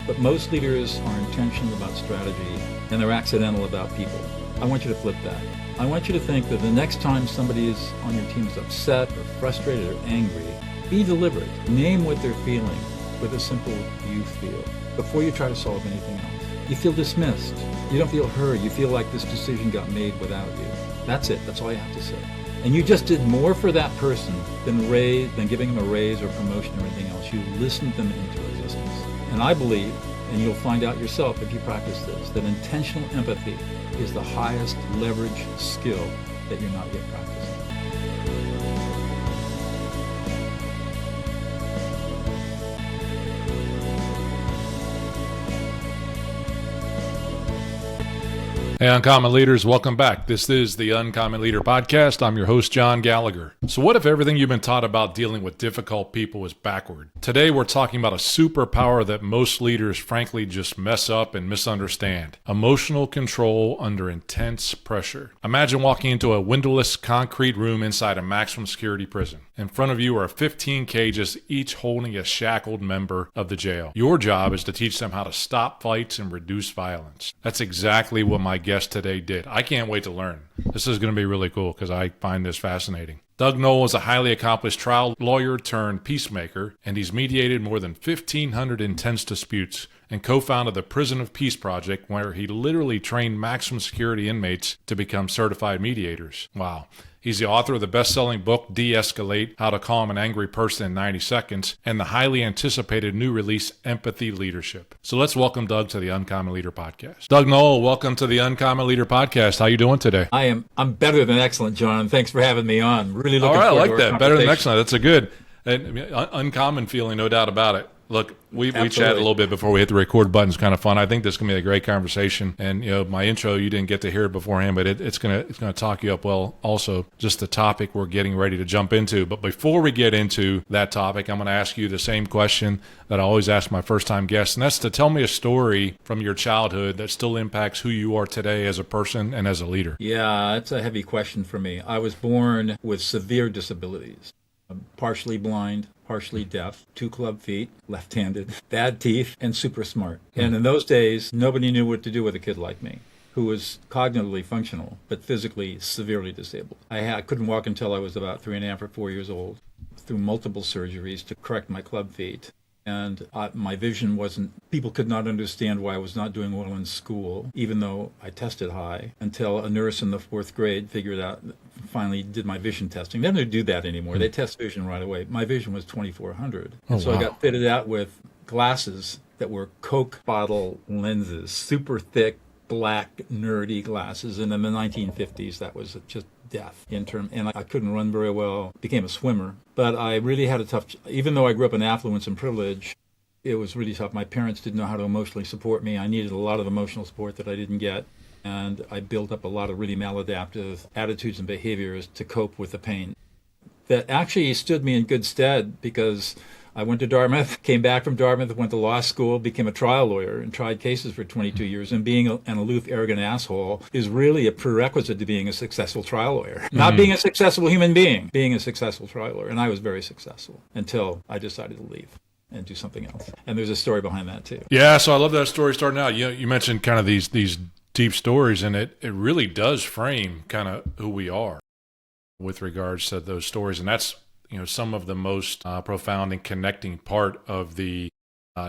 But most leaders are intentional about strategy and they're accidental about people. I want you to flip that. I want you to think that the next time somebody is on your team is upset or frustrated or angry, be deliberate. Name what they're feeling with a simple "you feel" before you try to solve anything else. You feel dismissed. You don't feel heard. You feel like this decision got made without you. That's it. That's all you have to say. And you just did more for that person than giving them a raise or promotion or anything else. You listened them into existence. And I believe, and you'll find out yourself if you practice this, that intentional empathy is the highest leverage skill that you're not yet practicing. Hey, Uncommon Leaders, welcome back. This is the Uncommon Leader Podcast. I'm your host, John Gallagher. So what if everything you've been taught about dealing with difficult people is backward? Today, we're talking about a superpower that most leaders, frankly, just mess up and misunderstand. Emotional control under intense pressure. Imagine walking into a windowless concrete room inside a maximum security prison. In front of you are 15 cages, each holding a shackled member of the jail. Your job is to teach them how to stop fights and reduce violence. That's exactly what my guest today did. I can't wait to learn. This is going to be really cool because I find this fascinating. Doug Noll is a highly accomplished trial lawyer turned peacemaker, and he's mediated more than 1,500 intense disputes and co-founded the Prison of Peace Project, where he literally trained maximum security inmates to become certified mediators. Wow. He's the author of the best-selling book, De-Escalate, How to Calm an Angry Person in 90 Seconds, and the highly anticipated new release, Empathy Leadership. So let's welcome Doug to the Uncommon Leader Podcast. Doug Noll, welcome to the Uncommon Leader Podcast. How you doing today? I'm better than excellent, John. Thanks for having me on. Really looking forward to our I like that. Better than excellent. That's a good, uncommon feeling, no doubt about it. Look, we chatted a little bit before we hit the record button. It's kind of fun. I think this is going to be a great conversation. And, my intro, you didn't get to hear it beforehand, but it's going to talk you up well also, just the topic we're getting ready to jump into. But before we get into that topic, I'm going to ask you the same question that I always ask my first-time guests, and that's to tell me a story from your childhood that still impacts who you are today as a person and as a leader. Yeah, that's a heavy question for me. I was born with severe disabilities. I'm partially blind, partially deaf, 2 club feet, left-handed, bad teeth, and super smart. And in those days, nobody knew what to do with a kid like me, who was cognitively functional, but physically severely disabled. I couldn't walk until I was about 3.5 or 4 years old, through multiple surgeries to correct my club feet. And my vision people could not understand why I was not doing well in school, even though I tested high, until a nurse in the 4th grade finally did my vision testing. They don't do that anymore. They test vision right away. My vision was 2400. So I got fitted out with glasses that were Coke bottle lenses, super thick, black, nerdy glasses. And in the 1950s, that was just death and I couldn't run very well, became a swimmer. But I really had a tough, even though I grew up in affluence and privilege, it was really tough. My parents didn't know how to emotionally support me. I needed a lot of emotional support that I didn't get. And I built up a lot of really maladaptive attitudes and behaviors to cope with the pain. That actually stood me in good stead because I went to Dartmouth, came back from Dartmouth, went to law school, became a trial lawyer, and tried cases for 22 years. And being an aloof, arrogant asshole is really a prerequisite to being a successful trial lawyer. Not being a successful human being a successful trial lawyer. And I was very successful until I decided to leave and do something else. And there's a story behind that, too. Yeah, so I love that story starting out. You mentioned kind of these deep stories, and it really does frame kind of who we are with regards to those stories. And that's some of the most profound and connecting part of the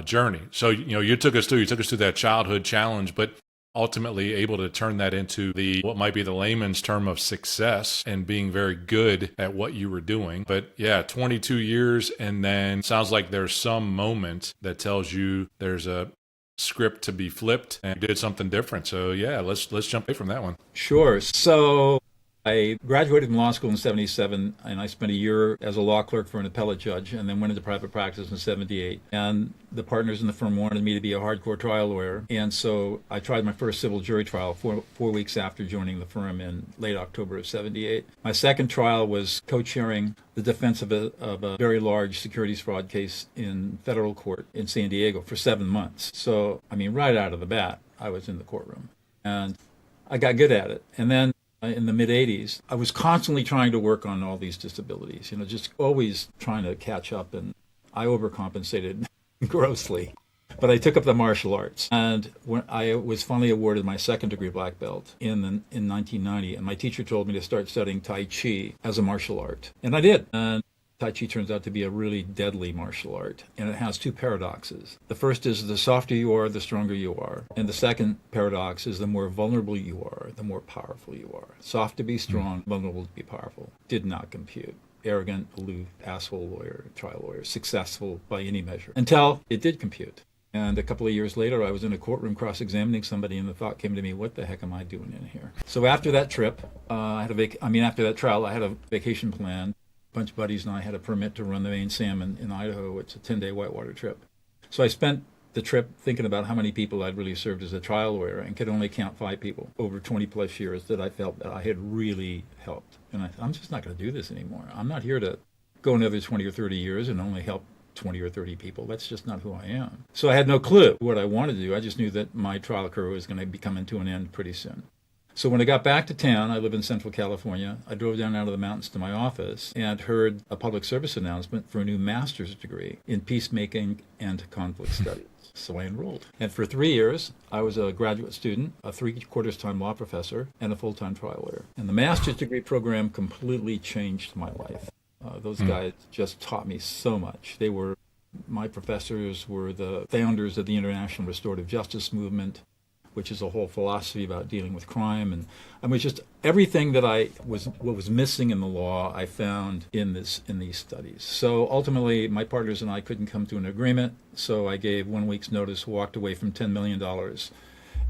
journey. So, you took us through that childhood challenge, but ultimately able to turn that into what might be the layman's term of success and being very good at what you were doing. But yeah, 22 years, and then sounds like there's some moment that tells you there's a script to be flipped and did something different. So yeah, let's jump away from that one. Sure. So I graduated from law school in 77, and I spent a year as a law clerk for an appellate judge, and then went into private practice in 78. And the partners in the firm wanted me to be a hardcore trial lawyer, and so I tried my first civil jury trial 4 weeks after joining the firm in late October of 78. My second trial was co-chairing the defense of a very large securities fraud case in federal court in San Diego for 7 months. So, right out of the bat, I was in the courtroom, and I got good at it. And then in the mid-'80s, I was constantly trying to work on all these disabilities, just always trying to catch up, and I overcompensated grossly. But I took up the martial arts, and when I was finally awarded my second degree black belt in 1990, and my teacher told me to start studying Tai Chi as a martial art, and I did. And Tai Chi turns out to be a really deadly martial art, and it has two paradoxes. The first is the softer you are, the stronger you are. And the second paradox is the more vulnerable you are, the more powerful you are. Soft to be strong, vulnerable to be powerful. Did not compute. Arrogant, aloof, asshole lawyer, trial lawyer, successful by any measure. Until it did compute. And a couple of years later, I was in a courtroom cross-examining somebody, and the thought came to me, what the heck am I doing in here? So after that trip, after that trial, I had a vacation plan. A bunch of buddies and I had a permit to run the main salmon in Idaho. It's a 10-day whitewater trip. So I spent the trip thinking about how many people I'd really served as a trial lawyer and could only count 5 people over 20 plus years that I felt that I had really helped. And I thought, I'm just not going to do this anymore. I'm not here to go another 20 or 30 years and only help 20 or 30 people. That's just not who I am. So I had no clue what I wanted to do. I just knew that my trial career was going to be coming to an end pretty soon. So when I got back to town, I live in Central California, I drove down out of the mountains to my office and heard a public service announcement for a new master's degree in peacemaking and conflict studies. So I enrolled. And for 3 years, I was a graduate student, a 3/4 time law professor, and a full-time trial lawyer. And the master's degree program completely changed my life. Those guys just taught me so much. My professors were the founders of the International Restorative Justice Movement, which is a whole philosophy about dealing with crime. And I mean, just everything that what was missing in the law, I found in these studies. So ultimately, my partners and I couldn't come to an agreement. So I gave 1 week's notice, walked away from $10 million,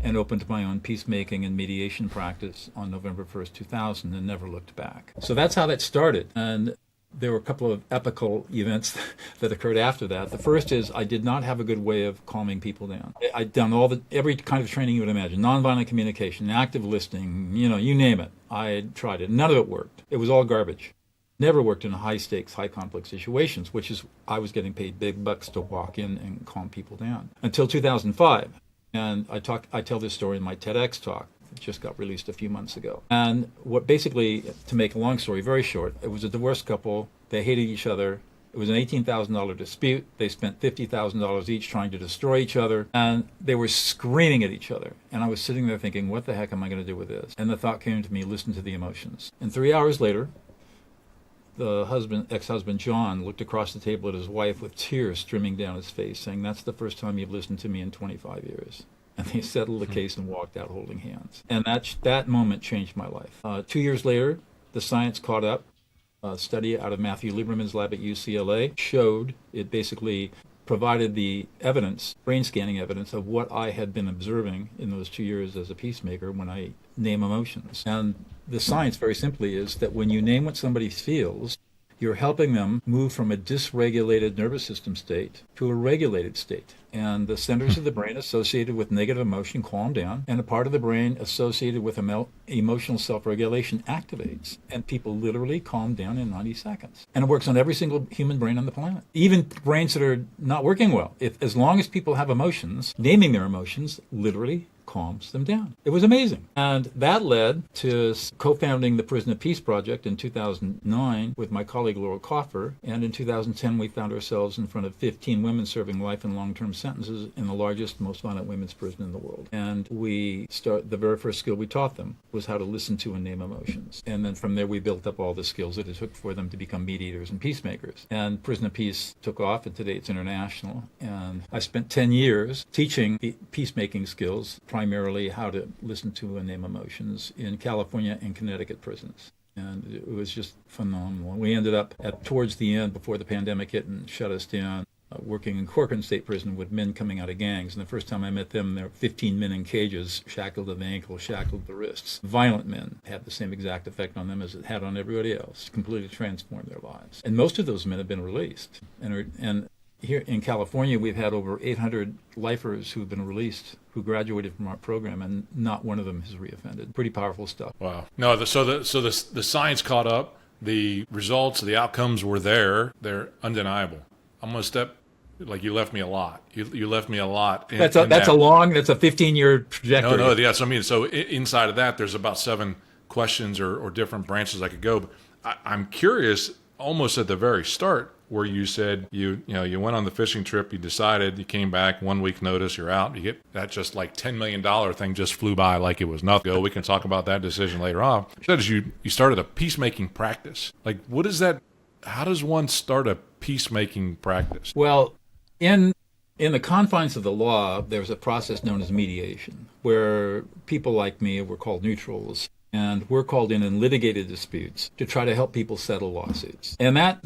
and opened my own peacemaking and mediation practice on November 1st, 2000, and never looked back. So that's how that started. And there were a couple of epical events that occurred after that. The first is I did not have a good way of calming people down. I'd done every kind of training you would imagine, nonviolent communication, active listening, you name it. I had tried it. None of it worked. It was all garbage. Never worked in high stakes, high conflict situations, which is I was getting paid big bucks to walk in and calm people down until 2005. And I tell this story in my TEDx talk. It just got released a few months ago. And what basically, to make a long story very short, it was a divorced couple. They hated each other. It was an $18,000 dispute. They spent $50,000 each trying to destroy each other. And they were screaming at each other. And I was sitting there thinking, what the heck am I going to do with this? And the thought came to me, listen to the emotions. And 3 hours later, the ex-husband, John, looked across the table at his wife with tears streaming down his face, saying, that's the first time you've listened to me in 25 years. And they settled the case and walked out holding hands. And that moment changed my life. 2 years later, the science caught up. A study out of Matthew Lieberman's lab at UCLA showed, it basically provided the evidence, brain scanning evidence, of what I had been observing in those 2 years as a peacemaker when I name emotions. And the science, very simply, is that when you name what somebody feels, you're helping them move from a dysregulated nervous system state to a regulated state. And the centers of the brain associated with negative emotion calm down, and a part of the brain associated with emotional self-regulation activates. And people literally calm down in 90 seconds. And it works on every single human brain on the planet. Even brains that are not working well. As long as people have emotions, naming their emotions literally calms them down. It was amazing. And that led to co-founding the Prison of Peace Project in 2009 with my colleague Laurel Coffer. And in 2010, we found ourselves in front of 15 women serving life and long-term sentences in the largest, most violent women's prison in the world. And the very first skill we taught them was how to listen to and name emotions. And then from there, we built up all the skills that it took for them to become mediators and peacemakers. And Prison of Peace took off, and today it's international. And I spent 10 years teaching the peacemaking skills, primarily how to listen to and name emotions, in California and Connecticut prisons. And it was just phenomenal. We ended up towards the end, before the pandemic hit and shut us down, working in Courtrooms State Prison with men coming out of gangs. And the first time I met them, there were 15 men in cages, shackled to the ankles, shackled to the wrists. Violent men. Had the same exact effect on them as it had on everybody else. Completely transformed their lives. And most of those men have been released. And here in California, we've had over 800 lifers who've been released, who graduated from our program, and not one of them has reoffended. Pretty powerful stuff. Wow. No, so the science caught up. The results, the outcomes were there. They're undeniable. I'm going to step, like you left me a lot. You left me a lot. That's a 15-year trajectory. No, yes. I mean, so inside of that, there's about 7 questions or different branches I could go. But I'm curious, almost at the very start, where you said you went on the fishing trip, you decided, you came back, 1 week notice, you're out, you get that just like $10 million thing just flew by like it was nothing. We can talk about that decision later on. You said you started a peacemaking practice. Like, what is that? How does one start a peacemaking practice? Well, in the confines of the law, there's a process known as mediation, where people like me were called neutrals, and we're called in litigated disputes to try to help people settle lawsuits. And that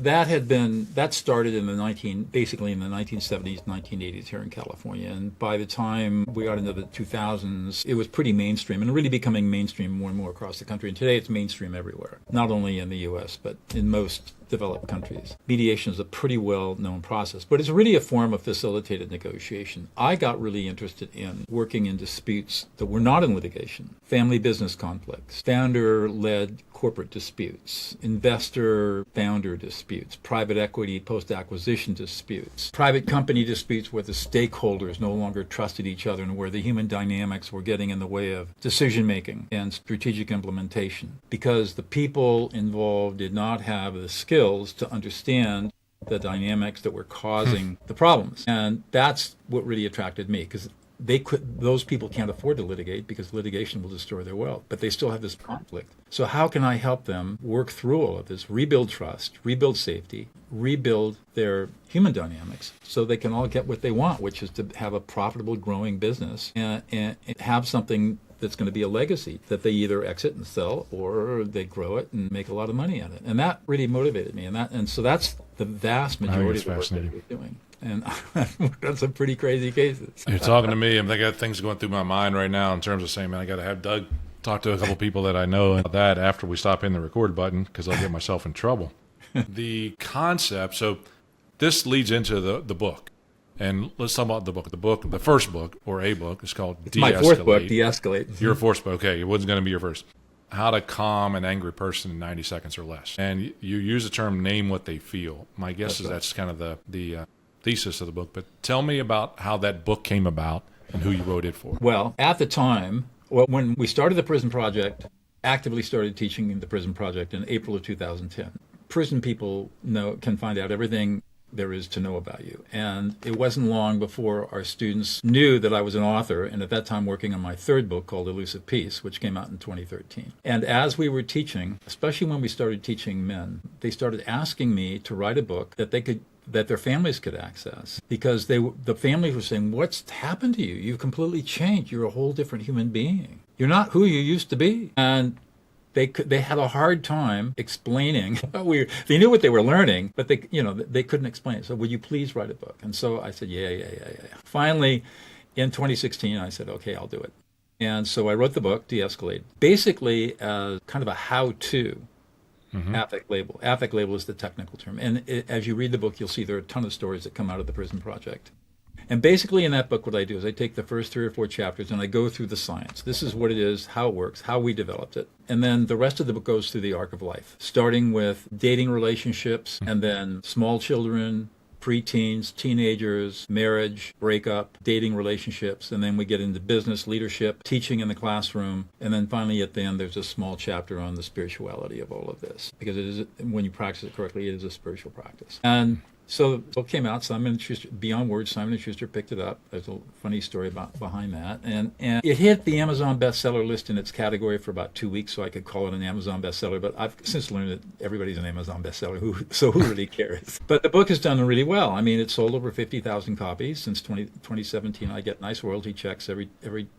started in basically in the 1970s, 1980s here in California. And by the time we got into the 2000s, it was pretty mainstream and really becoming mainstream more and more across the country. And today it's mainstream everywhere, not only in the U.S., but in most developed countries. Mediation is a pretty well-known process, but it's really a form of facilitated negotiation. I got really interested in working in disputes that were not in litigation: family business conflicts, founder-led corporate disputes, investor-founder disputes, private equity post-acquisition disputes, private company disputes where the stakeholders no longer trusted each other and where the human dynamics were getting in the way of decision-making and strategic implementation because the people involved did not have the skills to understand the dynamics that were causing the problems. And that's what really attracted me, because those people can't afford to litigate because litigation will destroy their wealth, but they still have this conflict. So how can I help them work through all of this, rebuild trust, rebuild safety, rebuild their human dynamics so they can all get what they want, which is to have a profitable, growing business and have something that's going to be a legacy that they either exit and sell or they grow it and make a lot of money at it. And that really motivated me. And so that's the vast majority of the work that we're doing. And that's some pretty crazy cases. You're talking to me, and I got things going through my mind right now in terms of saying, man, I got to have Doug talk to a couple people that I know about that after we stop hitting the record button, because I'll get myself in trouble. The concept, so this leads into the book. And let's talk about the book. The first book, or a book, is called De-Escalate. My fourth book, De-Escalate. Your fourth book, okay. It wasn't going to be your first. How to calm an angry person in 90 seconds or less. And you use the term name what they feel. My guess is that's kind of the thesis of the book. But tell me about how that book came about and who you wrote it for. Well, at the time, when we started the Prison Project, actively started teaching in the Prison Project in April of 2010. Prison people can find out everything there is to know about you. And it wasn't long before our students knew that I was an author, and at that time working on my third book called Elusive Peace, which came out in 2013. And as we were teaching, especially when we started teaching men, they started asking me to write a book that their families could access, because the families were saying, what's happened to you? You've completely changed. You're a whole different human being. You're not who you used to be. And they had a hard time explaining. They knew what they were learning, but they couldn't explain it. So would you please write a book? And so I said, yeah. Finally, in 2016, I said, okay, I'll do it. And so I wrote the book, De-Escalate, basically as kind of a how-to affect label. Affect label is the technical term. And as you read the book, you'll see there are a ton of stories that come out of the Prison Project. And basically in that book, what I do is I take the first 3 or 4 chapters and I go through the science. This is what it is, how it works, how we developed it. And then the rest of the book goes through the arc of life, starting with dating relationships and then small children, preteens, teenagers, marriage, breakup, dating relationships. And then we get into business, leadership, teaching in the classroom. And then finally at the end, there's a small chapter on the spirituality of all of this. Because it is, when you practice it correctly, it is a spiritual practice. And so the book came out. Simon & Schuster, Beyond Words, Simon & Schuster picked it up. There's a funny story behind that. And it hit the Amazon bestseller list in its category for about 2 weeks, so I could call it an Amazon bestseller. But I've since learned that everybody's an Amazon bestseller, so who really cares? But the book has done really well. I mean, it's sold over 50,000 copies since 2017. I get nice royalty checks every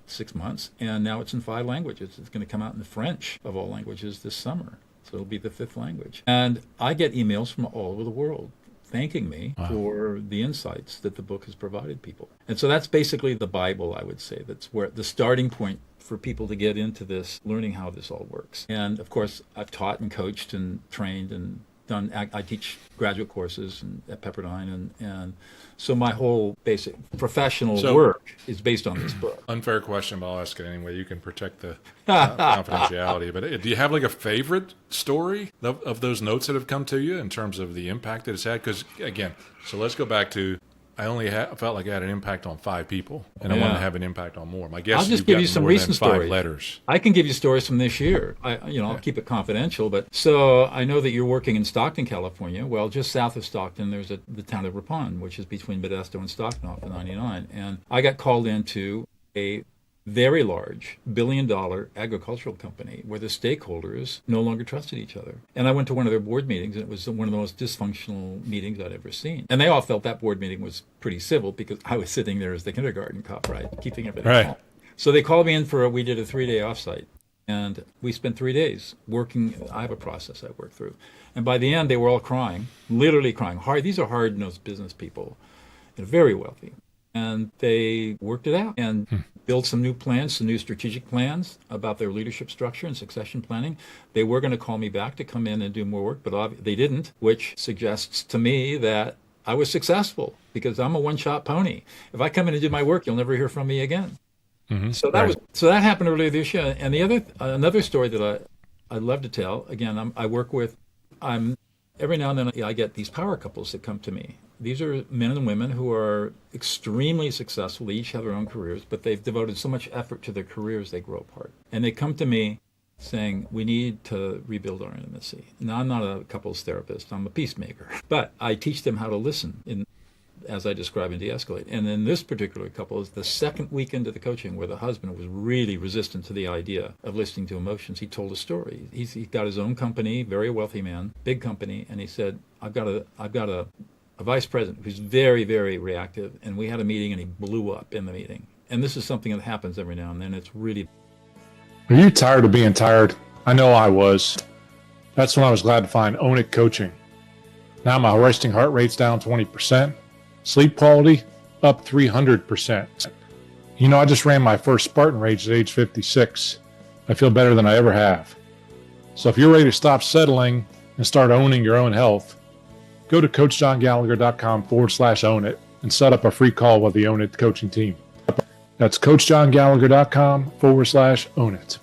6 months. And now it's in 5 languages. It's going to come out in French, of all languages, this summer. So it'll be the 5th language. And I get emails from all over the world thanking me for the insights that the book has provided people. And so that's basically the Bible, I would say. That's where the starting point for people to get into this, learning how this all works. And of course, I've taught and coached and trained and I teach graduate courses at Pepperdine, and so my whole basic professional work is based on this book. Unfair question, but I'll ask it anyway. You can protect the confidentiality. But do you have like a favorite story of those notes that have come to you in terms of the impact that it's had? Because again, so let's go back to I only felt like I had an impact on 5 people, and I wanted to have an impact on more. My guess I'll just give you some more recent than 5 stories. letters. I can give you stories from this year. I'll keep it confidential. But so I know that you're working in Stockton, California. Well, just south of Stockton, there's the town of Ripon, which is between Modesto and Stockton off of 99. And I got called into a very large billion-dollar agricultural company where the stakeholders no longer trusted each other. And I went to one of their board meetings, and it was one of the most dysfunctional meetings I'd ever seen. And they all felt that board meeting was pretty civil because I was sitting there as the kindergarten cop, right, keeping everything calm. So they called me in we did a 3-day offsite. And we spent 3 days working. I have a process I work through. And by the end, they were all crying, literally crying. These are hard-nosed business people. They're very wealthy. And they worked it out and built some new plans, some new strategic plans about their leadership structure and succession planning. They were going to call me back to come in and do more work, but they didn't, which suggests to me that I was successful because I'm a one-shot pony. If I come in and do my work, you'll never hear from me again. Mm-hmm. So that happened earlier this year. And another story that I'd love to tell. Again, every now and then I get these power couples that come to me. These are men and women who are extremely successful. They each have their own careers, but they've devoted so much effort to their careers they grow apart. And they come to me saying, we need to rebuild our intimacy. Now, I'm not a couples therapist. I'm a peacemaker. But I teach them how to listen, as I describe in De-Escalate. And in this particular couple, is the second week into the coaching where the husband was really resistant to the idea of listening to emotions. He told a story. He got his own company, very wealthy man, big company, and he said, I've got a vice president who's very, very reactive, and we had a meeting and he blew up in the meeting. And this is something that happens every now and then. It's really... Are you tired of being tired? I know I was. That's when I was glad to find Own It Coaching. Now my resting heart rate's down 20%. Sleep quality up 300%. I just ran my first Spartan Rage at age 56. I feel better than I ever have. So if you're ready to stop settling and start owning your own health, go to CoachJohnGallagher.com/own it and set up a free call with the Own It coaching team. That's CoachJohnGallagher.com/own it.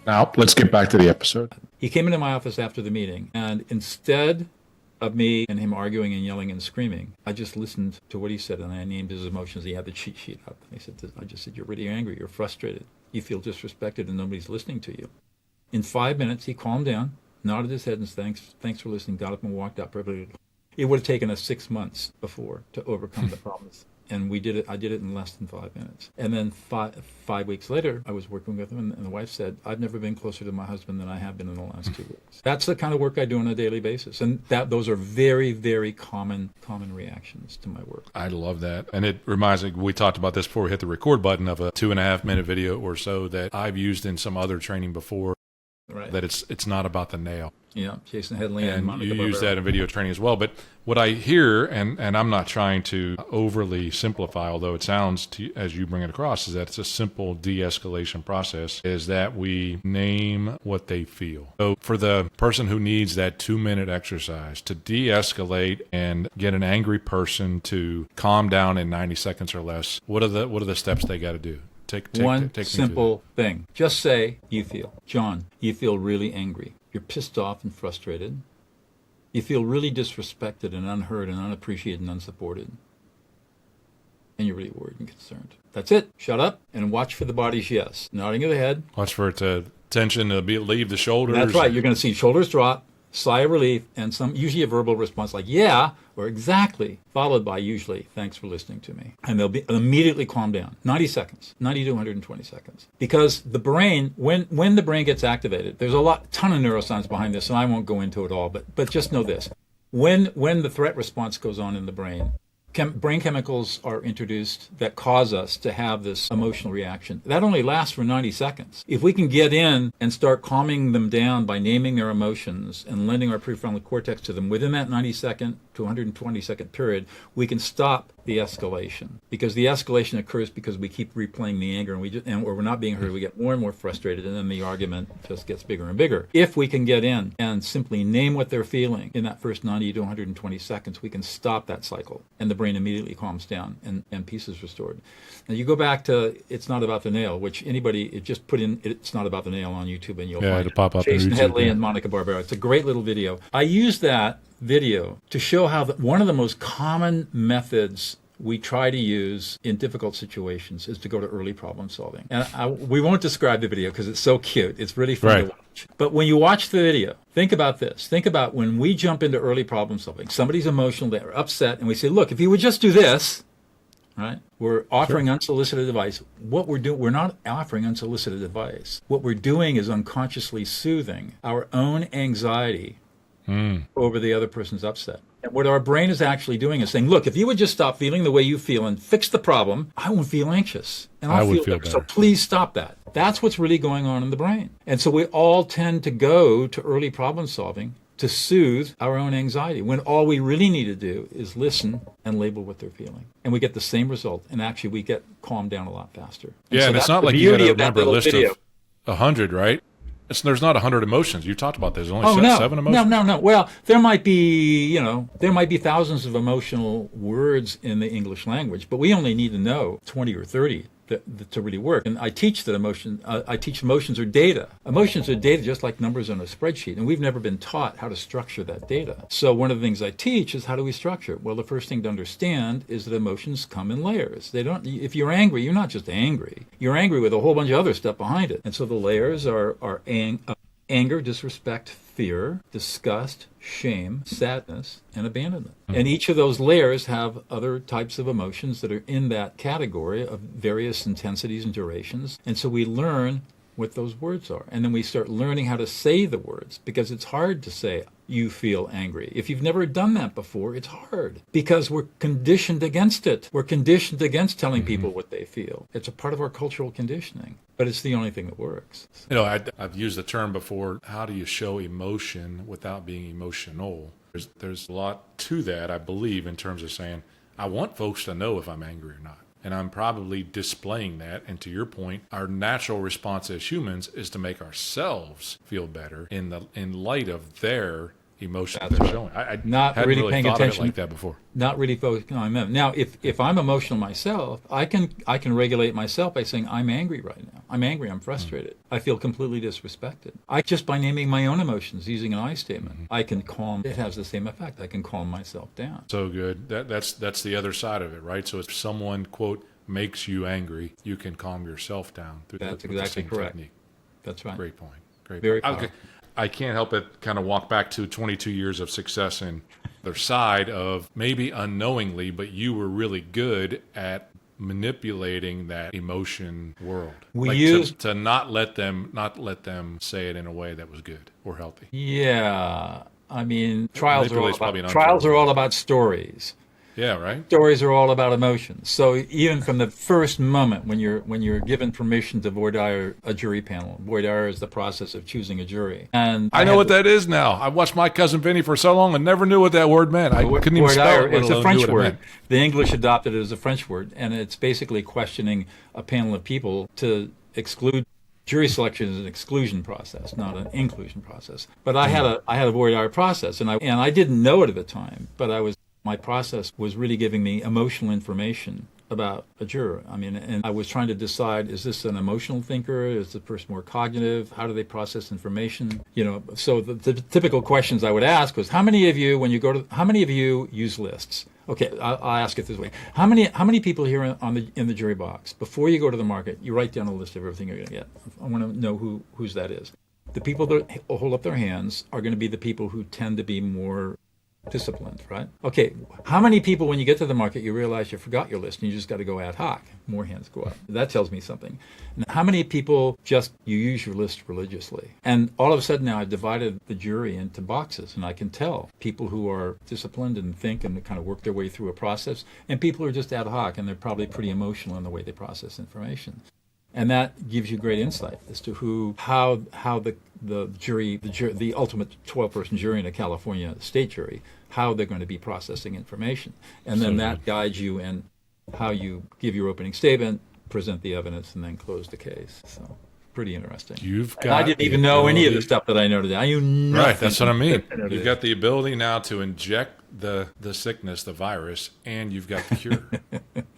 Now, let's get back to the episode. He came into my office after the meeting, and instead of me and him arguing and yelling and screaming, I just listened to what he said, and I named his emotions. He had the cheat sheet up. And I just said, you're really angry, you're frustrated, you feel disrespected, and nobody's listening to you. In 5 minutes, he calmed down, nodded his head and said, thanks for listening, got up and walked out perfectly. It would have taken us 6 months before to overcome the problems. And we did it. I did it in less than 5 minutes. And then five weeks later, I was working with him, and the wife said, I've never been closer to my husband than I have been in the last 2 weeks. That's the kind of work I do on a daily basis. And those are very, very common reactions to my work. I love that. And it reminds me, we talked about this before we hit the record button, of a 2.5-minute video or so that I've used in some other training before. Right. That it's not about the nail. Yeah, Jason Headley and Monica you Barbera. use that in video training as well. But what I hear, and I'm not trying to overly simplify, although it sounds, as you bring it across, is that it's a simple de-escalation process, is that we name what they feel. So for the person who needs that 2-minute exercise to de-escalate and get an angry person to calm down in 90 seconds or less, what are the steps they got to do? Take simple thing. Just say, John, you feel really angry. You're pissed off and frustrated. You feel really disrespected and unheard and unappreciated and unsupported. And you're really worried and concerned. That's it. Shut up and watch for the body's yes. Nodding of the head. Watch for it to tension to leave the shoulders. That's right. You're going to see shoulders drop, sigh of relief, and usually a verbal response like, yeah, or exactly, followed by usually, thanks for listening to me. And they'll immediately calm down. 90 seconds, 90 to 120 seconds. Because the brain, when the brain gets activated, there's ton of neuroscience behind this, and I won't go into it all, but just know this. When the threat response goes on in the brain, brain chemicals are introduced that cause us to have this emotional reaction. That only lasts for 90 seconds. If we can get in and start calming them down by naming their emotions and lending our prefrontal cortex to them within that 90-second to 120-second period, we can stop the escalation. Because the escalation occurs because we keep replaying the anger, and or we're not being heard, we get more and more frustrated, and then the argument just gets bigger and bigger. If we can get in and simply name what they're feeling in that first 90 to 120 seconds, we can stop that cycle, and the brain immediately calms down, and peace is restored. Now you go back to It's Not About the Nail, which just put in It's Not About the Nail on YouTube, and you'll find it'll pop up Jason YouTube, Headley and Monica Barbera. It's a great little video. I use that video to show how one of the most common methods we try to use in difficult situations is to go to early problem solving. And we won't describe the video because it's so cute. It's really fun to watch. But when you watch the video, think about this. Think about when we jump into early problem solving. Somebody's emotional, they're upset, and we say, look, if you would just do this, right? We're offering unsolicited advice. What we're doing, we're not offering unsolicited advice. What we're doing is unconsciously soothing our own anxiety over the other person's upset. And what our brain is actually doing is saying, look, if you would just stop feeling the way you feel and fix the problem, I won't feel anxious. And I'll feel better. So please stop that. That's what's really going on in the brain. And so we all tend to go to early problem solving to soothe our own anxiety, when all we really need to do is listen and label what they're feeling. And we get the same result. And actually, we get calmed down a lot faster. And it's not like you got to remember a list of 100, right? There's not 100 emotions. You talked about there's only 7 emotions. No. Well, there might be, thousands of emotional words in the English language, but we only need to know 20 or 30 to really work. And I teach that emotions are data. Emotions are data just like numbers on a spreadsheet, and we've never been taught how to structure that data. So one of the things I teach is how do we structure it? Well, the first thing to understand is that emotions come in layers. If you're angry, you're not just angry. You're angry with a whole bunch of other stuff behind it. And so the layers are anger, disrespect, fear, disgust, shame, sadness, and abandonment. And each of those layers have other types of emotions that are in that category of various intensities and durations. And so we learn what those words are. And then we start learning how to say the words, because it's hard to say, you feel angry. If you've never done that before, it's hard because we're conditioned against it. We're conditioned against telling people what they feel. It's a part of our cultural conditioning, but it's the only thing that works. I've used the term before, how do you show emotion without being emotional? There's a lot to that, I believe, in terms of saying, I want folks to know if I'm angry or not. And I'm probably displaying that. And to your point, our natural response as humans is to make ourselves feel better in light of their emotions they're showing. I not hadn't really really paying thought attention of it like that before. Not really focusing on them. Now, if I'm emotional myself, I can regulate myself by saying I'm angry right now. I'm angry. I'm frustrated. I feel completely disrespected. Just by naming my own emotions, using an I statement, I can calm. It has the same effect. I can calm myself down. So good. That's the other side of it, right? So if someone quote makes you angry, you can calm yourself down through that's exactly the same correct. technique. That's right. Great point. Very powerful. I can't help but kind of walk back to 22 years of success and their side of maybe unknowingly, but you were really good at manipulating that emotion world. To not let them say it in a way that was good or healthy. Yeah. I mean, trials are all about stories. Yeah, right. Stories are all about emotions. So even from the first moment when you're given permission to voir dire a jury panel, voir dire is the process of choosing a jury. And I know what that is now. I watched My Cousin Vinny for so long and never knew what that word meant. I couldn't even spell it. It's a French word. The English adopted it as a French word, and it's basically questioning a panel of people to exclude. Jury selection is an exclusion process, not an inclusion process. But I had a voir dire process, and I didn't know it at the time, but my process was really giving me emotional information about a juror. I mean, and I was trying to decide, is this an emotional thinker? Is the person more cognitive? How do they process information? So the typical questions I would ask was, how many of you use lists? Okay, I'll ask it this way. How many people here in the jury box, before you go to the market, you write down a list of everything you're going to get? I want to know whose that is. The people that hold up their hands are going to be the people who tend to be more disciplined, right? Okay, how many people, when you get to the market, you realize you forgot your list and you just got to go ad hoc? More hands go up. That tells me something. And how many people you use your list religiously? And all of a sudden now I've divided the jury into boxes, and I can tell people who are disciplined and think and kind of work their way through a process, and people who are just ad hoc, and they're probably pretty emotional in the way they process information. And that gives you great insight as to how the jury, the ultimate 12-person jury in a California state jury, how they're going to be processing information. And then that guides you in how you give your opening statement, present the evidence, and then close the case. So pretty interesting. I didn't even know any of the stuff that I know today. I knew nothing. Right, that's what I mean. You've got the ability now to inject the sickness, the virus, and you've got the cure.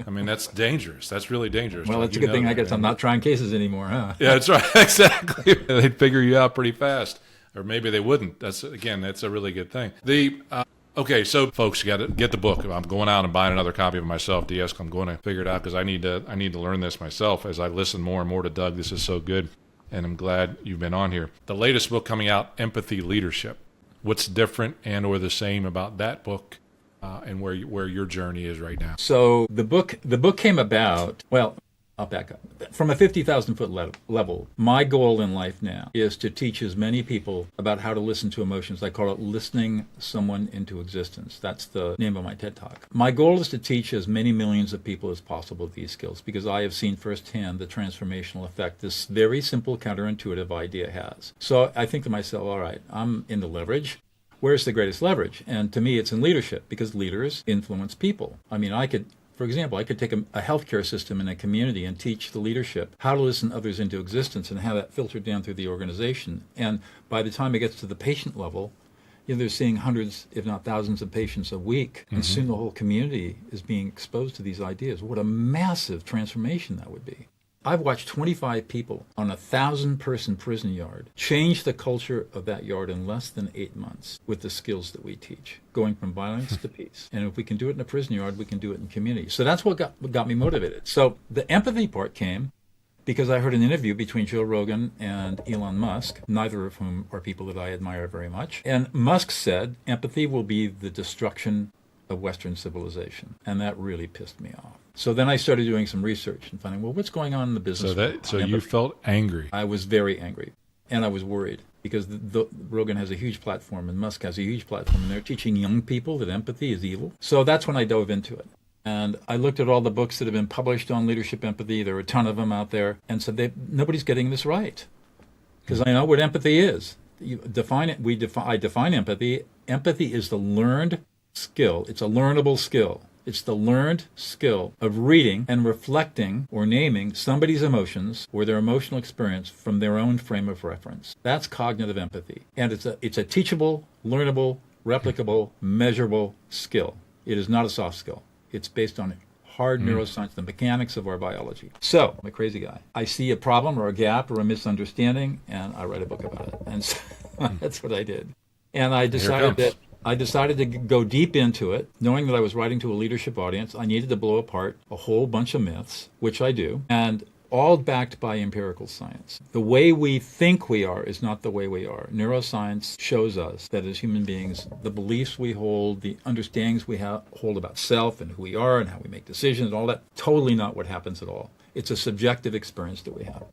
I mean, that's dangerous. That's really dangerous. Well, it's a good thing, I guess, I'm not trying cases anymore, huh? Yeah, that's right. Exactly. They'd figure you out pretty fast. Or maybe they wouldn't. That's a really good thing. Okay, so folks, you got to get the book. I'm going out and buying another copy of it myself. De-Escalate. I'm going to figure it out because I need to learn this myself as I listen more and more to Doug. This is so good, and I'm glad you've been on here. The latest book coming out, Empathy Leadership. What's different and or the same about that book and where your journey is right now? So the book came about, well, I'll back up. From a 50,000-foot level, my goal in life now is to teach as many people about how to listen to emotions. I call it listening someone into existence. That's the name of my TED Talk. My goal is to teach as many millions of people as possible these skills because I have seen firsthand the transformational effect this very simple, counterintuitive idea has. So I think to myself, all right, I'm into leverage. Where's the greatest leverage? And to me, it's in leadership because leaders influence people. I mean, for example, I could take a healthcare system in a community and teach the leadership how to listen others into existence and have that filtered down through the organization. And by the time it gets to the patient level, they're seeing hundreds, if not thousands of patients a week. And soon the whole community is being exposed to these ideas. What a massive transformation that would be. I've watched 25 people on a 1,000-person prison yard change the culture of that yard in less than 8 months with the skills that we teach, going from violence to peace. And if we can do it in a prison yard, we can do it in community. So that's what got me motivated. So the empathy part came because I heard an interview between Joe Rogan and Elon Musk, neither of whom are people that I admire very much. And Musk said empathy will be the destruction of Western civilization. And that really pissed me off. So then I started doing some research and finding, well, what's going on in the business? So you felt angry. I was very angry. And I was worried because Rogan has a huge platform and Musk has a huge platform. And they're teaching young people that empathy is evil. So that's when I dove into it. And I looked at all the books that have been published on leadership empathy. There are a ton of them out there. And said, nobody's getting this right. Because I know what empathy is. You define it. I define empathy. Empathy is the learned skill. It's a learnable skill. It's the learned skill of reading and reflecting or naming somebody's emotions or their emotional experience from their own frame of reference. That's cognitive empathy. And it's a teachable, learnable, replicable, measurable skill. It is not a soft skill. It's based on hard neuroscience, the mechanics of our biology. So, I'm a crazy guy. I see a problem or a gap or a misunderstanding, and I write a book about it. And so that's what I did. And I decided to go deep into it, knowing that I was writing to a leadership audience. I needed to blow apart a whole bunch of myths, which I do, and all backed by empirical science. The way we think we are is not the way we are. Neuroscience shows us that as human beings, the beliefs we hold, the understandings we hold about self and who we are and how we make decisions and all that, totally not what happens at all. It's a subjective experience that we have.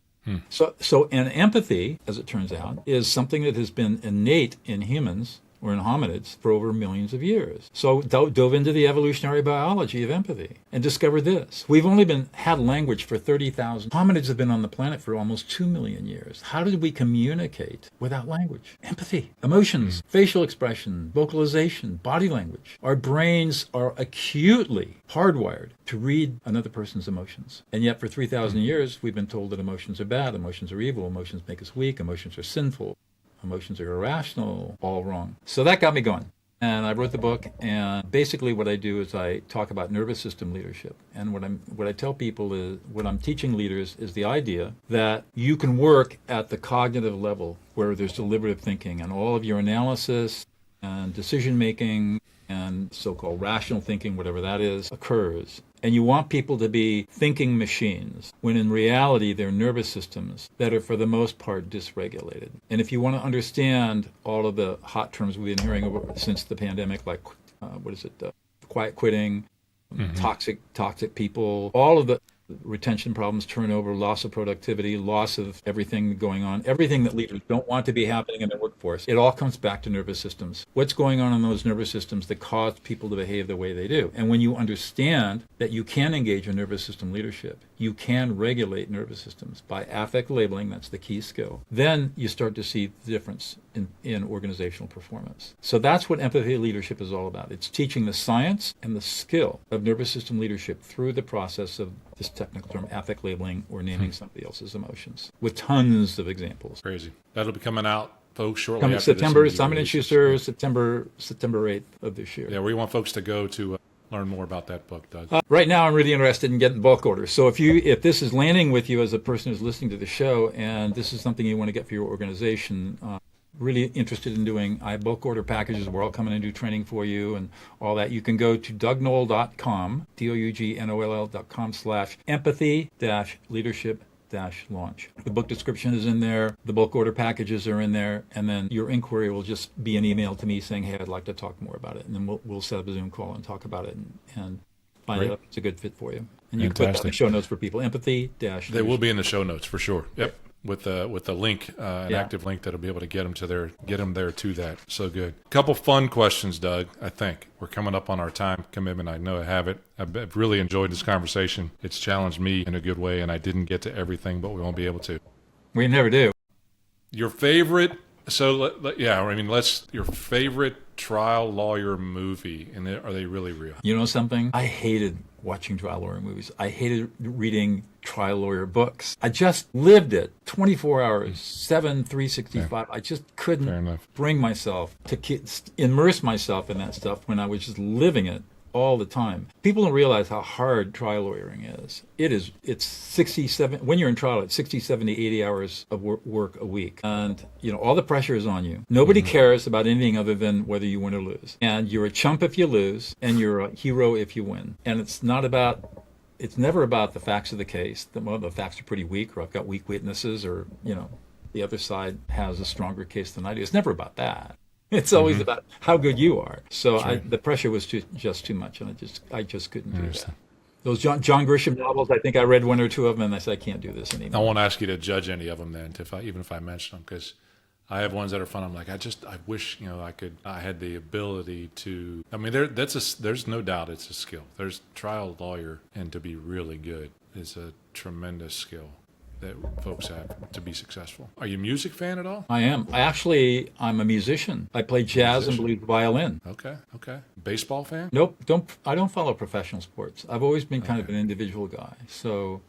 So empathy, as it turns out, is something that has been innate in humans or in hominids for over millions of years. So dove into the evolutionary biology of empathy and discovered this. We've only had language for 30,000. Hominids have been on the planet for almost 2 million years. How did we communicate without language? Empathy, emotions, facial expression, vocalization, body language. Our brains are acutely hardwired to read another person's emotions. And yet for 3,000 years, we've been told that emotions are bad, emotions are evil, emotions make us weak, emotions are sinful. Emotions are irrational, all wrong. So that got me going. And I wrote the book, and basically what I do is I talk about nervous system leadership. And what I tell people is, what I'm teaching leaders is the idea that you can work at the cognitive level where there's deliberative thinking and all of your analysis and decision-making and so-called rational thinking, whatever that is, occurs. And you want people to be thinking machines, when in reality they're nervous systems that are for the most part dysregulated. And if you want to understand all of the hot terms we've been hearing since the pandemic, like, quiet quitting, toxic people, all of the retention problems, turnover, loss of productivity, loss of everything going on, everything that leaders don't want to be happening in their workforce, it all comes back to nervous systems. What's going on in those nervous systems that cause people to behave the way they do? And when you understand that you can engage in nervous system leadership, you can regulate nervous systems by affect labeling, that's the key skill, then you start to see the difference in organizational performance. So that's what empathy leadership is all about. It's teaching the science and the skill of nervous system leadership through the process of this technical term, affect labeling, or naming somebody else's emotions, with tons of examples. Crazy. That'll be coming out, folks, shortly after September, Simon & Schuster, September 8th of this year. Yeah, where you want folks to go to learn more about that book, Doug? Right now, I'm really interested in getting bulk orders. So if this is landing with you as a person who's listening to the show, and this is something you want to get for your organization, really interested in doing, I have bulk order packages where I'll come in and do training for you and all that, you can go to dougnoll.com, DOUGNOLL.com/empathy-leadership-launch. The book description is in there. The bulk order packages are in there. And then your inquiry will just be an email to me saying, hey, I'd like to talk more about it. And then we'll set up a Zoom call and talk about it and find out if it's a good fit for you. And you can put that in the show notes for people. Empathy dash. They will be in the show notes for sure. Yep. With the link, an active link that'll be able to get them there to that. So good. Couple fun questions, Doug. I think we're coming up on our time commitment. I know I have it. I've really enjoyed this conversation. It's challenged me in a good way, and I didn't get to everything, but we won't be able to. We never do. Your favorite? So your favorite trial lawyer movie, and are they really real? You know something? I hated watching trial lawyer movies. I hated reading trial lawyer books. I just lived it 24 hours, 365. Yeah. I just couldn't bring myself to immerse myself in that stuff when I was just living it all the time. People don't realize how hard trial lawyering is. It's 67, when you're in trial, it's 60, 70, 80 hours of work a week. And, all the pressure is on you. Nobody cares about anything other than whether you win or lose. And you're a chump if you lose, and you're a hero if you win. And it's never about the facts of the case. The facts are pretty weak, or I've got weak witnesses, or, the other side has a stronger case than I do. It's never about that. It's always about how good you are. So the pressure was just too much, and I just couldn't do that. Those John Grisham novels, I think I read one or two of them, and I said, I can't do this anymore. I won't ask you to judge any of them then, even if I mention them, because I have ones that are fun. I'm like, I wish, I had the ability to. I mean, there's no doubt it's a skill. There's trial lawyer, and to be really good is a tremendous skill that folks have to be successful. Are you a music fan at all? I am. I'm a musician. I play jazz and blues violin. Okay. Baseball fan? Nope. I don't follow professional sports. I've always been kind of an individual guy. So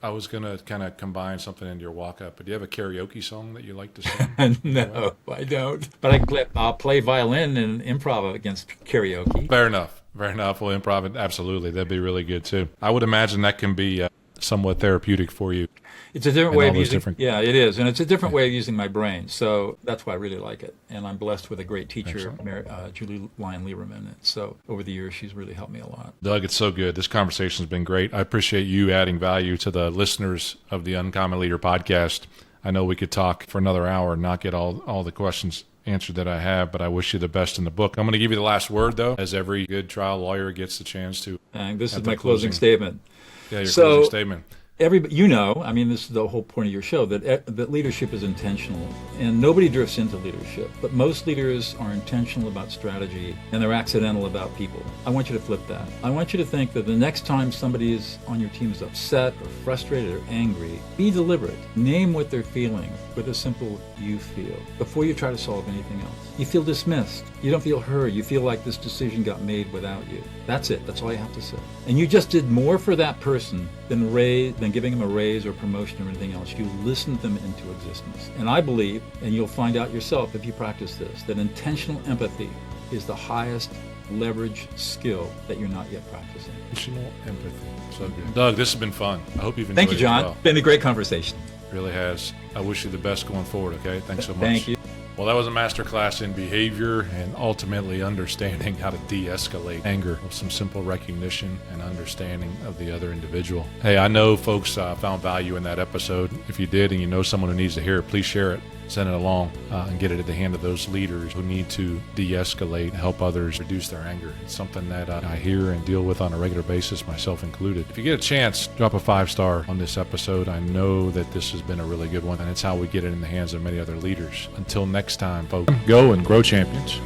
I was going to kind of combine something into your walk-up, but do you have a karaoke song that you like to sing? No, I don't. But I'll play violin and improv against karaoke. Fair enough. Well, improv, absolutely. That'd be really good, too. I would imagine that can be somewhat therapeutic for you. It's a different way of using. Yeah, it is, and it's a different way of using my brain. So that's why I really like it. And I'm blessed with a great teacher, Julie Lyon Lieberman. And so over the years, she's really helped me a lot. Doug, it's so good. This conversation's been great. I appreciate you adding value to the listeners of the Uncommon Leader podcast. I know we could talk for another hour and not get all the questions answered that I have, but I wish you the best in the book. I'm going to give you the last word, though, as every good trial lawyer gets the chance to. And this is my closing statement. Yeah, your closing statement. Everybody, this is the whole point of your show, that leadership is intentional, and nobody drifts into leadership, but most leaders are intentional about strategy, and they're accidental about people. I want you to flip that. I want you to think that the next time somebody on your team is upset or frustrated or angry, be deliberate. Name what they're feeling with a simple "you feel" before you try to solve anything else. You feel dismissed. You don't feel heard. You feel like this decision got made without you. That's it. That's all you have to say. And you just did more for that person than giving them a raise or promotion or anything else. You listened them into existence. And I believe, and you'll find out yourself if you practice this, that intentional empathy is the highest leverage skill that you're not yet practicing. Intentional empathy. So good. Doug, this has been fun. I hope you've enjoyed it. Thank you, John. It's been a great conversation. It really has. I wish you the best going forward, okay? Thanks so much. Thank you. Well, that was a masterclass in behavior and ultimately understanding how to de-escalate anger with some simple recognition and understanding of the other individual. Hey, I know folks found value in that episode. If you did and you know someone who needs to hear it, please share it. Send it along and get it at the hand of those leaders who need to de-escalate, help others reduce their anger. It's something that I hear and deal with on a regular basis, myself included. If you get a chance, drop a 5-star on this episode. I know that this has been a really good one, and it's how we get it in the hands of many other leaders. Until next time, folks, go and grow champions.